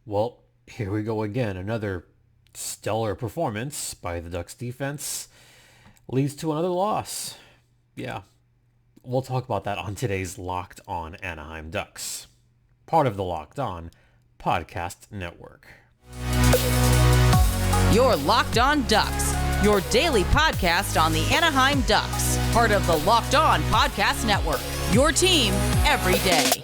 Well, here we go again. Another stellar performance by the Ducks defense leads to another loss. Yeah, we'll talk about that on today's Locked On Anaheim Ducks, part of the Locked On Podcast Network. You're Locked On Ducks, your daily podcast on the Anaheim Ducks, part of the Locked On Podcast Network, your team every day.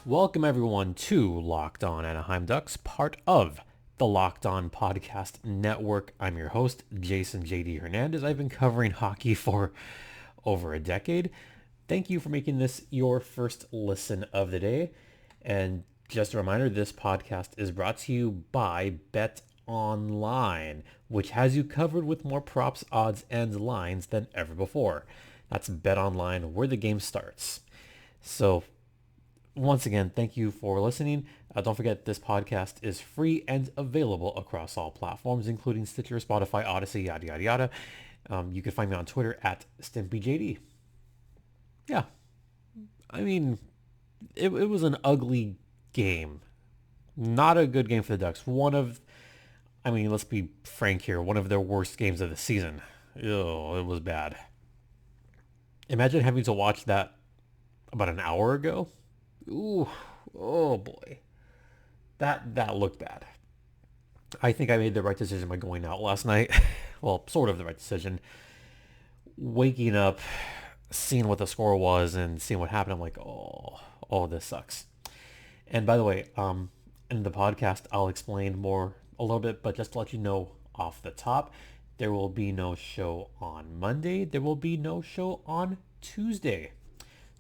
Welcome everyone to Locked On Anaheim Ducks, part of the Locked On Podcast Network. I'm your host, Jason JD Hernandez. I've been covering hockey for over a decade. Thank you for making this your first listen of the day. And just a reminder, this podcast is brought to you by Bet Online, which has you covered with more props, odds, and lines than ever before. That's Bet Online, where the game starts. So once again, thank you for listening. Don't forget, this podcast is free and available across all platforms, including Stitcher, Spotify, Odyssey, yada, yada, yada. You can find me on Twitter at StimpyJD. Yeah. I mean, it was an ugly game. Not a good game for the Ducks. Let's be frank here, one of their worst games of the season. Ew, it was bad. Imagine having to watch that about an hour ago. Ooh, oh boy. That looked bad. I think I made the right decision by going out last night. Well, sort of the right decision. Waking up, seeing what the score was and seeing what happened, I'm like, oh, this sucks. And by the way, in the podcast, I'll explain more a little bit, but just to let you know off the top, there will be no show on Monday. There will be no show on Tuesday.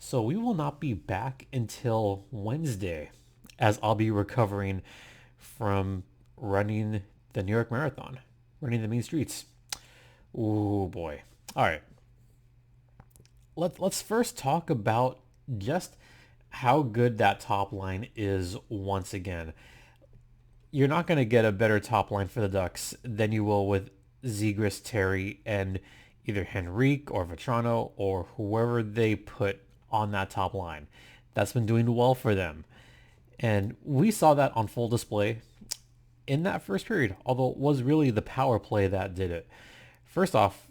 So we will not be back until Wednesday, as I'll be recovering from running the New York Marathon, running the mean streets. Ooh, boy. All right. Let's first talk about just how good that top line is once again. You're not going to get a better top line for the Ducks than you will with Zegras, Terry, and either Henrique or Vetrano or whoever they put on that top line. That's been doing well for them. And we saw that on full display in that first period, although it was really the power play that did it. First off,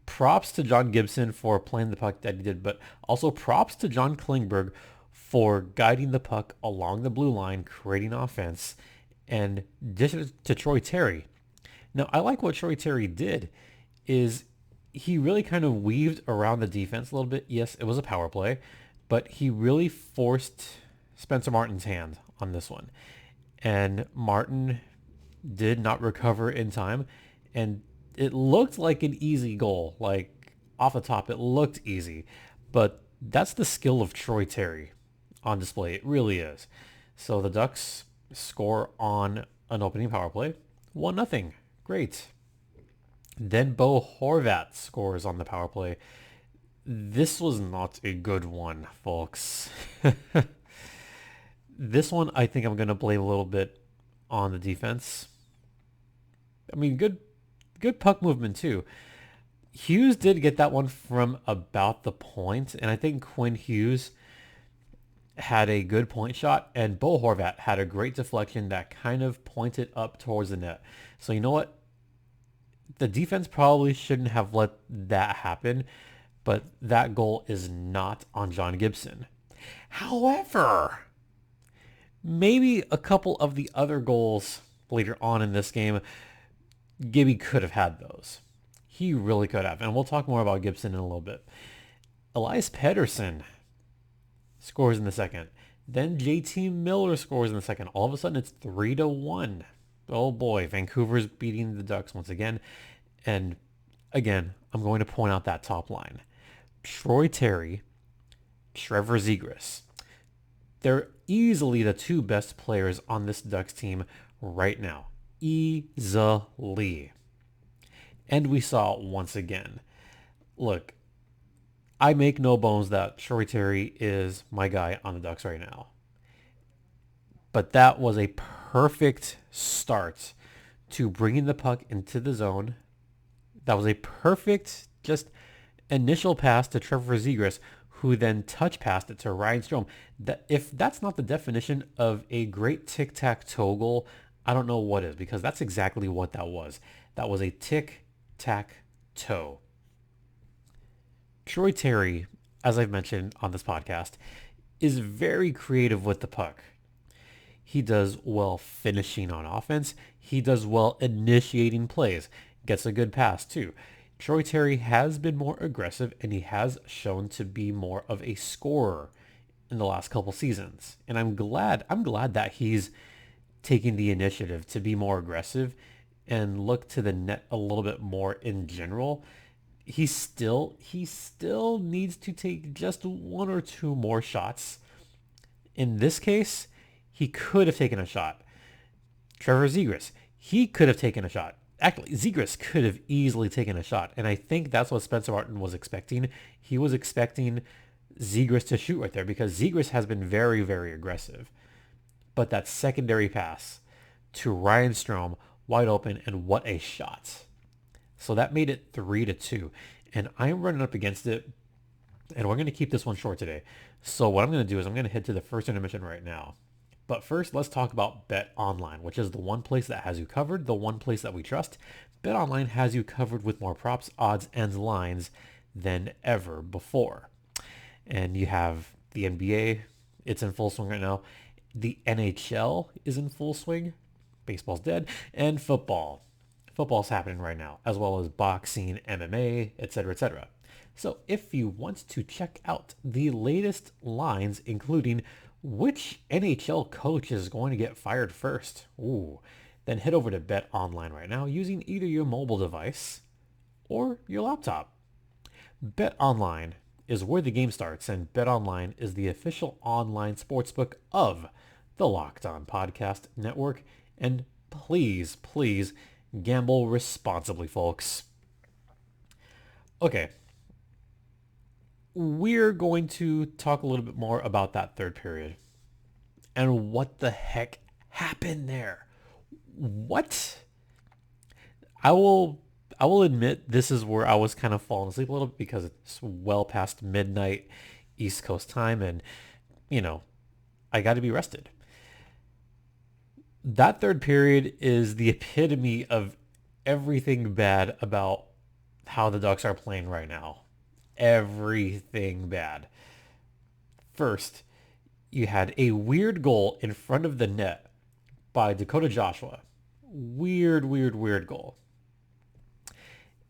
props to John Gibson for playing the puck that he did, but also props to John Klingberg for guiding the puck along the blue line, creating offense, and dishing it to Troy Terry. Now, I like what Troy Terry did is he really kind of weaved around the defense a little bit. Yes, it was a power play, but he really forced Spencer Martin's hand on this one. And Martin did not recover in time, and it looked like an easy goal. Like, off the top, it looked easy. But that's the skill of Troy Terry on display. It really is. So the Ducks score on an opening power play. 1-0. Great. Then Bo Horvat scores on the power play. This was not a good one, folks. This one, I think I'm going to blame a little bit on the defense. I mean, good puck movement too. Hughes did get that one from about the point, and I think Quinn Hughes had a good point shot, and Bo Horvat had a great deflection that kind of pointed up towards the net. So you know what? The defense probably shouldn't have let that happen, but that goal is not on John Gibson. However, maybe a couple of the other goals later on in this game, Gibby could have had those. He really could have, and we'll talk more about Gibson in a little bit. Elias Pettersson scores in the second. Then JT Miller scores in the second. All of a sudden, it's 3-1. Oh boy, Vancouver's beating the Ducks once again. And again, I'm going to point out that top line. Troy Terry, Trevor Zegras. They're easily the two best players on this Ducks team right now. Easily. And we saw it once again. Look, I make no bones that Troy Terry is my guy on the Ducks right now. But that was a perfect start to bringing the puck into the zone. That was a perfect just initial pass to Trevor Zegras, who then touch passed it to Ryan Strome. If that's not the definition of a great tic-tac-toe goal, I don't know what is, because that's exactly what that was. That was a tic-tac-toe. Troy Terry, as I've mentioned on this podcast, is very creative with the puck. He does well finishing on offense. He does well initiating plays. Gets a good pass too. Troy Terry has been more aggressive, and he has shown to be more of a scorer in the last couple seasons. And I'm glad that he's taking the initiative to be more aggressive and look to the net a little bit more in general. He still needs to take just one or two more shots. In this case, he could have taken a shot. Trevor Zegras, he could have taken a shot. Actually, Zegras could have easily taken a shot. And I think that's what Spencer Martin was expecting. He was expecting Zegras to shoot right there because Zegras has been very, very aggressive. But that secondary pass to Ryan Strome, wide open, and what a shot. So that made it 3-2. And I'm running up against it. And we're going to keep this one short today. So what I'm going to do is I'm going to head to the first intermission right now. But first, let's talk about Bet Online, which is the one place that has you covered, the one place that we trust. Bet Online has you covered with more props, odds, and lines than ever before. And you have the NBA, it's in full swing right now. The NHL is in full swing. Baseball's dead. And football. Football's happening right now, as well as boxing, MMA, etc., etc. So if you want to check out the latest lines, including which NHL coach is going to get fired first, then head over to Bet Online right now using either your mobile device or your laptop. Bet Online is where the game starts, and Bet Online is the official online sportsbook of the Locked On Podcast Network. And please, please gamble responsibly, folks. Okay. We're going to talk a little bit more about that third period and what the heck happened there. What? I will admit this is where I was kind of falling asleep a little bit because it's well past midnight East Coast time, and I got to be rested. That third period is the epitome of everything bad about how the Ducks are playing right now. Everything bad. First, you had a weird goal in front of the net by Dakota Joshua. Weird goal.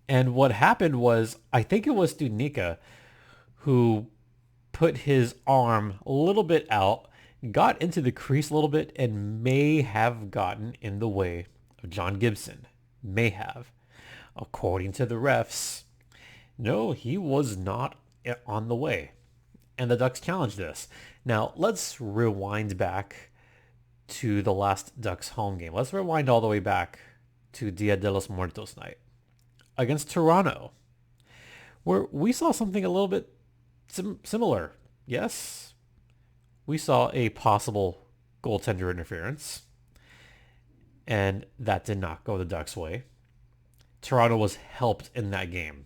And what happened was, I think it was Studnicka who put his arm a little bit out, got into the crease a little bit, and may have gotten in the way of John Gibson. May have. According to the refs, no, he was not on the way. And the Ducks challenged this. Now, let's rewind back to the last Ducks home game. Let's rewind all the way back to Dia de los Muertos night against Toronto, where we saw something a little bit similar. Yes, we saw a possible goaltender interference, and that did not go the Ducks' way. Toronto was helped in that game.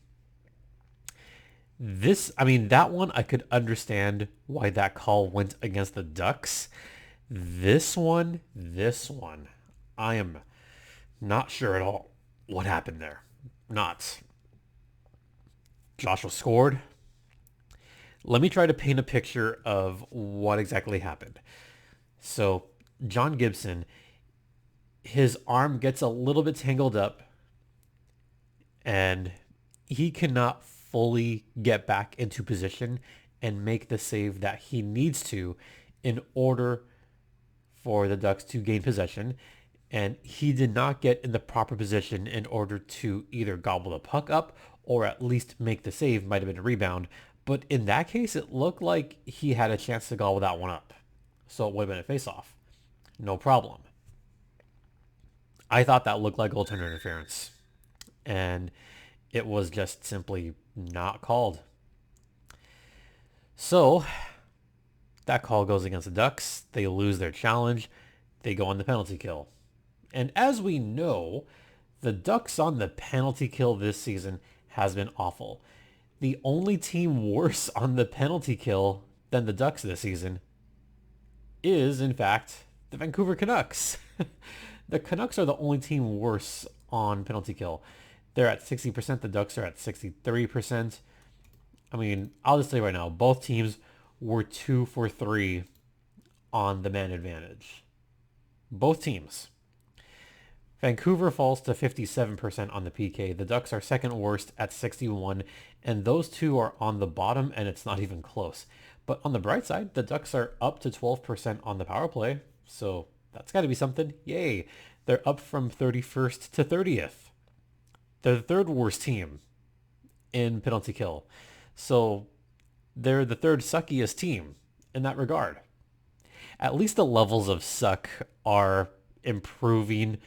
That one, I could understand why that call went against the Ducks. This one, I am not sure at all what happened there. Not. Joshua scored. Let me try to paint a picture of what exactly happened. So, John Gibson, his arm gets a little bit tangled up, and he cannot fully get back into position and make the save that he needs to in order for the Ducks to gain possession. And he did not get in the proper position in order to either gobble the puck up or at least make the save. Might have been a rebound. But in that case, it looked like he had a chance to gobble that one up. So it would have been a face-off. No problem. I thought that looked like goaltender interference. And it was just simply not called. So that call goes against the Ducks. They lose their challenge. They go on the penalty kill. And as we know, the Ducks on the penalty kill this season has been awful. The only team worse on the penalty kill than the Ducks this season is, in fact, the Vancouver Canucks. The Canucks are the only team worse on penalty kill. They're at 60%. The Ducks are at 63%. I mean, I'll just say right now, both teams were 2 for 3 on the man advantage. Both teams. Vancouver falls to 57% on the PK. The Ducks are second worst at 61, and those two are on the bottom, and it's not even close. But on the bright side, the Ducks are up to 12% on the power play, so that's got to be something. Yay. They're up from 31st to 30th. They're the third worst team in penalty kill. So they're the third suckiest team in that regard. At least the levels of suck are improving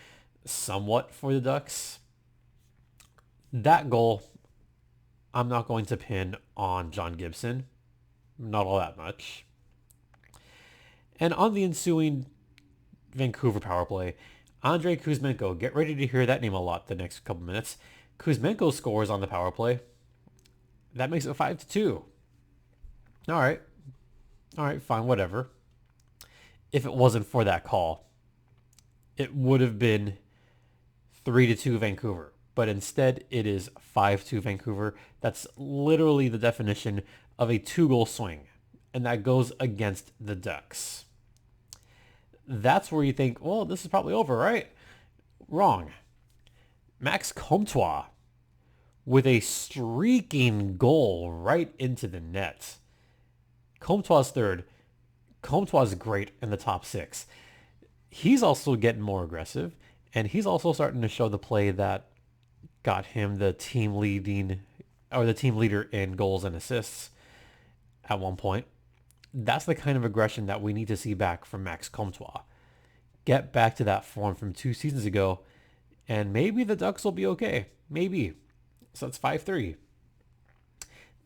somewhat for the Ducks. That goal, I'm not going to pin on John Gibson. Not all that much. And on the ensuing Vancouver power play, Andrei Kuzmenko, get ready to hear that name a lot the next couple minutes. Kuzmenko scores on the power play. That makes it 5-2. All right, fine, whatever. If it wasn't for that call, it would have been 3-2 Vancouver. But instead, it is 5-2 Vancouver. That's literally the definition of a 2-goal swing. And that goes against the Ducks. That's where you think, well, this is probably over, right? Wrong. Max Comtois with a streaking goal right into the net. Comtois third. Comtois great in the top 6. He's also getting more aggressive, and he's also starting to show the play that got him the team leader in goals and assists at one point. That's the kind of aggression that we need to see back from Max Comtois. Get back to that form from 2 seasons ago, and maybe the Ducks will be okay. Maybe. So it's 5-3.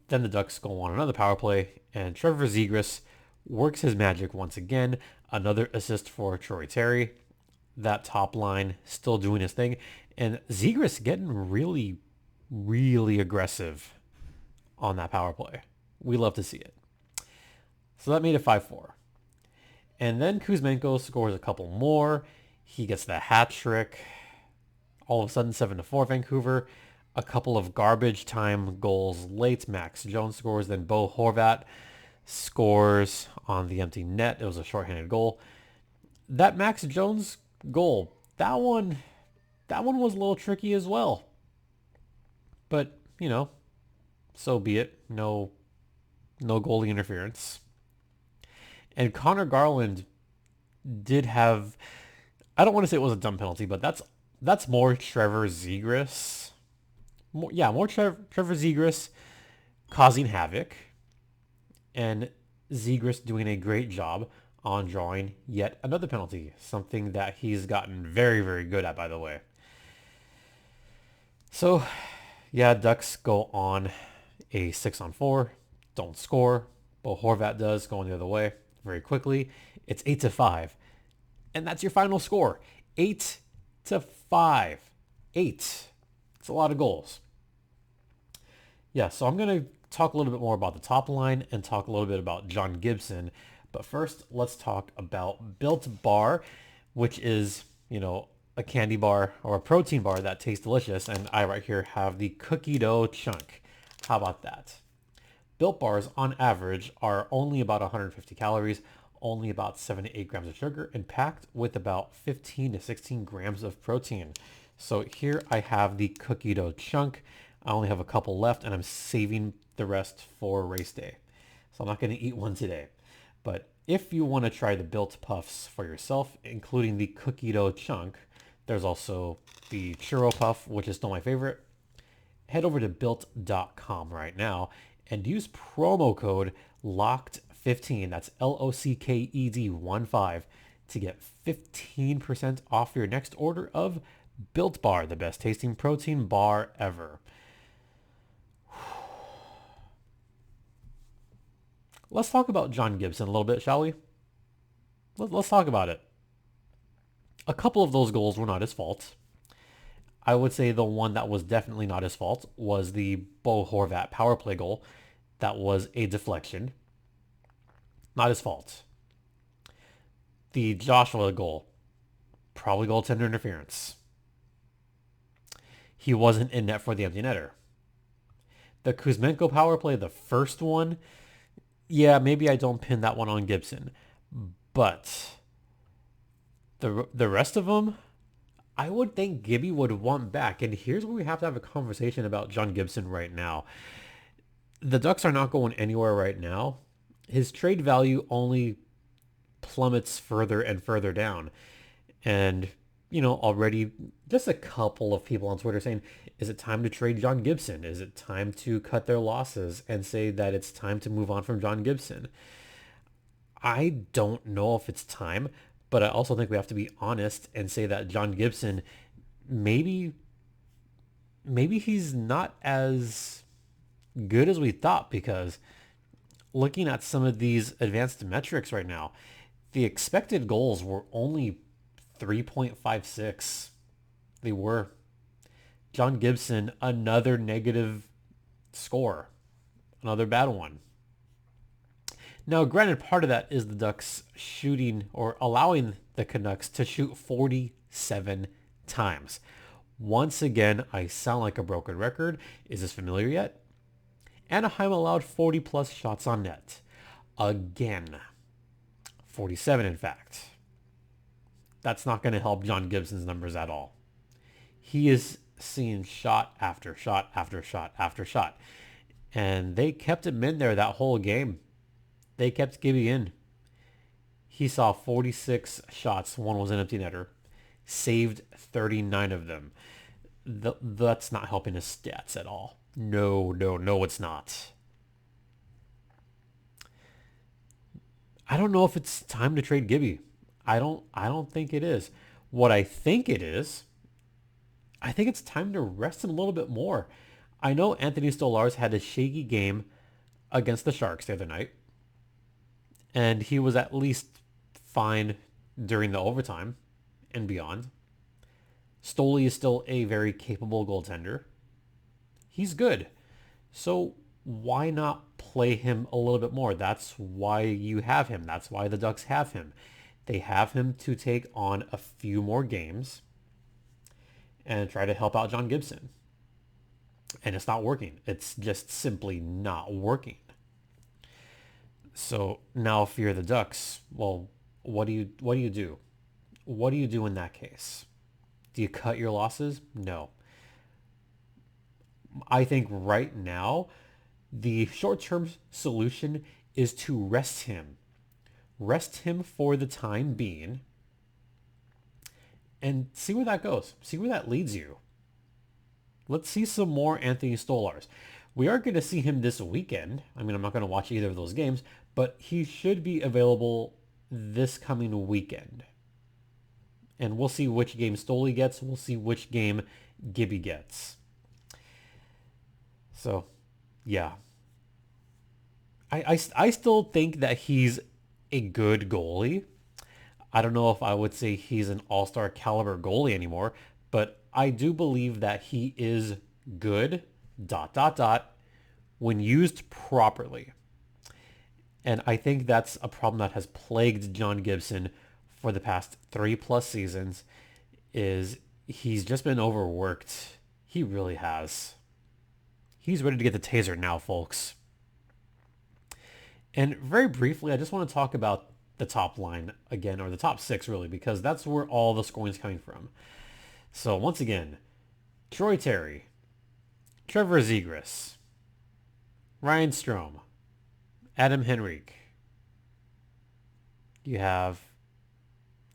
Then the Ducks go on another power play, and Trevor Zegras works his magic once again. Another assist for Troy Terry. That top line still doing his thing. And Zegras getting really, really aggressive on that power play. We love to see it. So that made it 5-4. And then Kuzmenko scores a couple more. He gets the hat trick. All of a sudden, 7-4 Vancouver. A couple of garbage time goals late. Max Jones scores. Then Bo Horvat scores on the empty net. It was a shorthanded goal. That Max Jones goal, that one was a little tricky as well. But, so be it. No goalie interference. And Connor Garland did have, I don't want to say it was a dumb penalty, but that's more Trevor Zegras. More Trevor Zegras causing havoc. And Zegras doing a great job on drawing yet another penalty. Something that he's gotten very, very good at, by the way. So, Ducks go on a 6-on-4. Don't score. Bo Horvat does, going the other way very quickly. It's 8-5. And that's your final score. 8-5. 8. It's a lot of goals. So I'm going to talk a little bit more about the top line and talk a little bit about John Gibson. But first, let's talk about Built Bar, which is, a candy bar or a protein bar that tastes delicious. And I right here have the cookie dough chunk. How about that? Built Bars, on average, are only about 150 calories, only about 7 to 8 grams of sugar, and packed with about 15 to 16 grams of protein. So here I have the cookie dough chunk. I only have a couple left, and I'm saving the rest for race day. So I'm not going to eat one today. But if you want to try the Built Puffs for yourself, including the cookie dough chunk, there's also the churro puff, which is still my favorite. Head over to built.com right now and use promo code LOCKED15, that's LOCKED15, to get 15% off your next order of Built Bar, the best tasting protein bar ever. Let's talk about John Gibson a little bit, shall we? Let's talk about it. A couple of those goals were not his fault. I would say the one that was definitely not his fault was the Bo Horvat power play goal. That was a deflection. Not his fault. The Joshua goal, probably goaltender interference. He wasn't in net for the empty netter. The Kuzmenko power play, the first one, yeah, maybe I don't pin that one on Gibson. But the rest of them, I would think Gibby would want back. And here's where we have to have a conversation about John Gibson right now. The Ducks are not going anywhere right now. His trade value only plummets further and further down. And, already just a couple of people on Twitter saying, is it time to trade John Gibson? Is it time to cut their losses and say that it's time to move on from John Gibson? I don't know if it's time, but I also think we have to be honest and say that John Gibson, maybe he's not as good as we thought, because looking at some of these advanced metrics right now, the expected goals were only 3.56. They were. John Gibson, another negative score. Another bad one. Now, granted, part of that is the Ducks shooting or allowing the Canucks to shoot 47 times. Once again, I sound like a broken record. Is this familiar yet? Anaheim allowed 40 plus shots on net. Again. 47, in fact. That's not going to help John Gibson's numbers at all. He is seeing shot after shot after shot after shot. And they kept him in there that whole game. They kept Gibby in. He saw 46 shots. One was an empty netter. Saved 39 of them. That's not helping his stats at all. No, it's not. I don't know if it's time to trade Gibby. I don't think it is. What I think it is, I think it's time to rest him a little bit more. I know Anthony Stolarz had a shaky game against the Sharks the other night, and he was at least fine during the overtime and beyond. Stoli is still a very capable goaltender. He's good. So why not play him a little bit more? That's why you have him. That's why the Ducks have him. They have him to take on a few more games and try to help out John Gibson. And it's not working. It's just simply not working. So now if you're the Ducks, well, what do you do? What do you do in that case? Do you cut your losses? No. I think right now, the short-term solution is to rest him. Rest him for the time being and see where that goes. See where that leads you. Let's see some more Anthony Stolarz. We are going to see him this weekend. I mean, I'm not going to watch either of those games, but he should be available this coming weekend. And we'll see which game Stoli gets. We'll see which game Gibby gets. So, yeah. I still think that he's a good goalie. I don't know if I would say he's an all-star caliber goalie anymore, but I do believe that he is good, ... when used properly. And I think that's a problem that has plagued John Gibson for the past 3+ seasons, is he's just been overworked. He really has. He's ready to get the taser now, folks. And very briefly, I just want to talk about the top line again, or the top 6 really, because that's where all the scoring is coming from. So once again, Troy Terry, Trevor Zegras, Ryan Strome, Adam Henrique. You have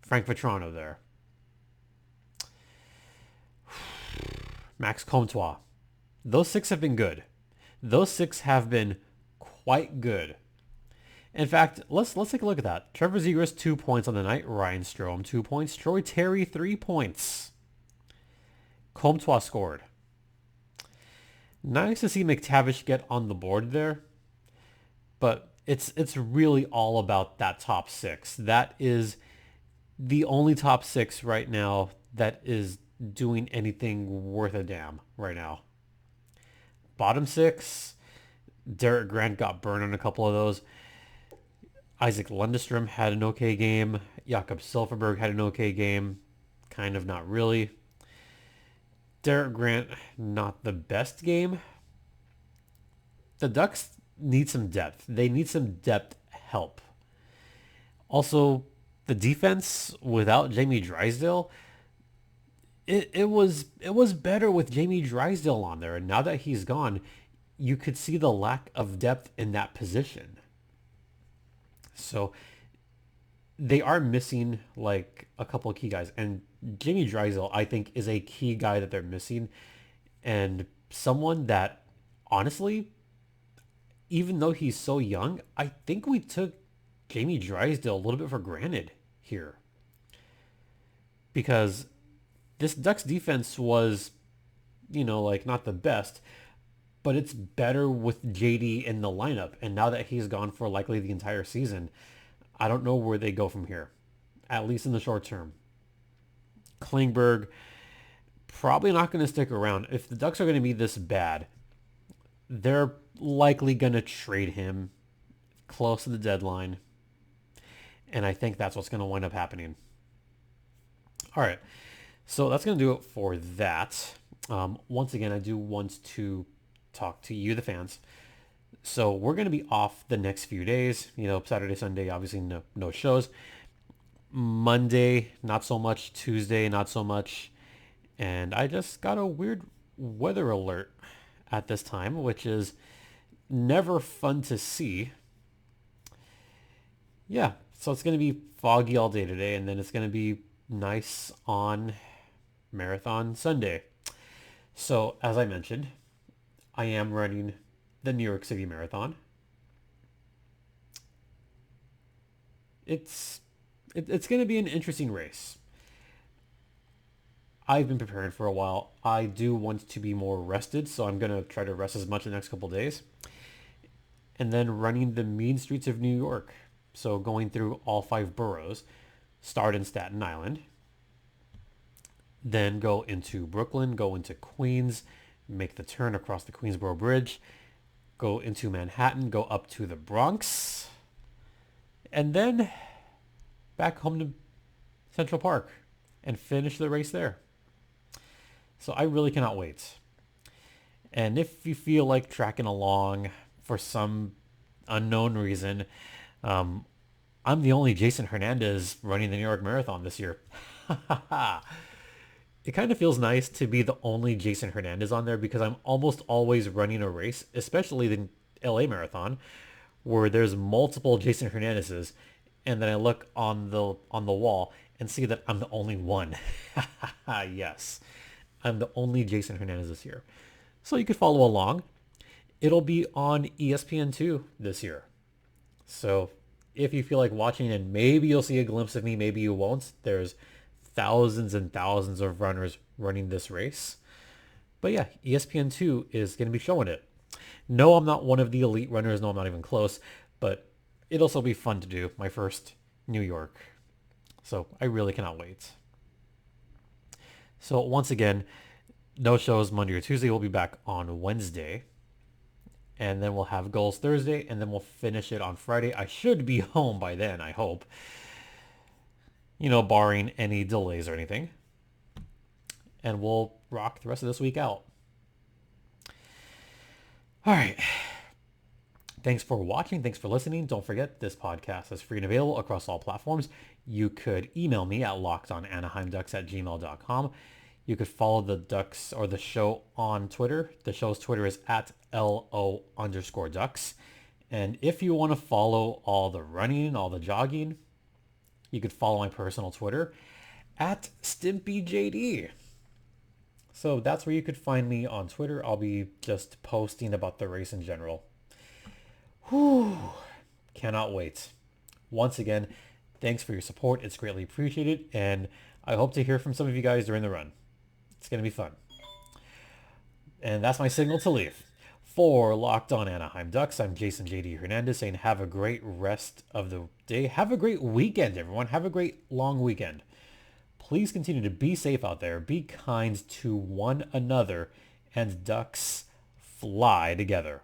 Frank Vetrano there. Max Comtois. Those 6 have been good. Those 6 have been quite good. In fact, let's take a look at that. Trevor Zegras, 2 points on the night. Ryan Strome, 2 points. Troy Terry, 3 points. Comtois scored. Nice to see McTavish get on the board there, but it's really all about that top 6. That is the only top 6 right now that is doing anything worth a damn right now. Bottom six, Derek Grant got burned on a couple of those. Isaac Lundestrom had an okay game. Jakob Silfverberg had an okay game. Kind of, not really. Derek Grant, not the best game. The Ducks need some depth. They need some depth help. Also, the defense without Jamie Drysdale, it was better with Jamie Drysdale on there. And now that he's gone, you could see the lack of depth in that position. So they are missing like a couple of key guys. And Jamie Drysdale, I think, is a key guy that they're missing. And someone that, honestly, even though he's so young, I think we took Jamie Drysdale a little bit for granted here. Because this Ducks defense was, like not the best, but it's better with JD in the lineup. And now that he's gone for likely the entire season, I don't know where they go from here, at least in the short term. Klingberg, probably not going to stick around. If the Ducks are going to be this bad, they're likely going to trade him close to the deadline. And I think that's what's going to wind up happening. All right. So that's going to do it for that. Once again, I do want to talk to you, the fans. So we're going to be off the next few days. Saturday, Sunday, obviously no shows. Monday, not so much. Tuesday, not so much. And I just got a weird weather alert at this time, which is never fun to see. Yeah, so it's going to be foggy all day today, and then it's going to be nice on Marathon Sunday. So, as I mentioned, I am running the New York City Marathon. It's going to be an interesting race. I've been preparing for a while. I do want to be more rested, so I'm going to try to rest as much the next couple of days. And then running the mean streets of New York. So going through all 5 boroughs, start in Staten Island, then go into Brooklyn, go into Queens, make the turn across the Queensboro Bridge, go into Manhattan, go up to the Bronx, and then back home to Central Park and finish the race there. So I really cannot wait. And if you feel like tracking along for some unknown reason, I'm the only Jason Hernandez running the New York Marathon this year. It kind of feels nice to be the only Jason Hernandez on there because I'm almost always running a race, especially the LA Marathon, where there's multiple Jason Hernandezes, and then I look on the wall and see that I'm the only one. Yes, I'm the only Jason Hernandez this year. So you could follow along. It'll be on ESPN2 this year. So if you feel like watching, and maybe you'll see a glimpse of me, maybe you won't. There's thousands and thousands of runners running this race. But yeah, ESPN2 is going to be showing it. No, I'm not one of the elite runners. No, I'm not even close. But it'll still be fun to do. My first New York. So I really cannot wait. So once again, no shows Monday or Tuesday. We'll be back on Wednesday. And then we'll have goals Thursday. And then we'll finish it on Friday. I should be home by then, I hope. Barring any delays or anything. And we'll rock the rest of this week out. All right. Thanks for watching. Thanks for listening. Don't forget, this podcast is free and available across all platforms. You could email me at lockedonanaheimducks@gmail.com. You could follow the Ducks or the show on Twitter. The show's Twitter is at @LO_Ducks. And if you want to follow all the running, all the jogging, you could follow my personal Twitter at StimpyJD. So that's where you could find me on Twitter. I'll be just posting about the race in general. Whew. Cannot wait. Once again, thanks for your support. It's greatly appreciated. And I hope to hear from some of you guys during the run. It's going to be fun. And that's my signal to leave. For Locked On Anaheim Ducks, I'm Jason JD Hernandez saying have a great rest of the day. Have a great weekend, everyone. Have a great long weekend. Please continue to be safe out there, be kind to one another, and Ducks fly together.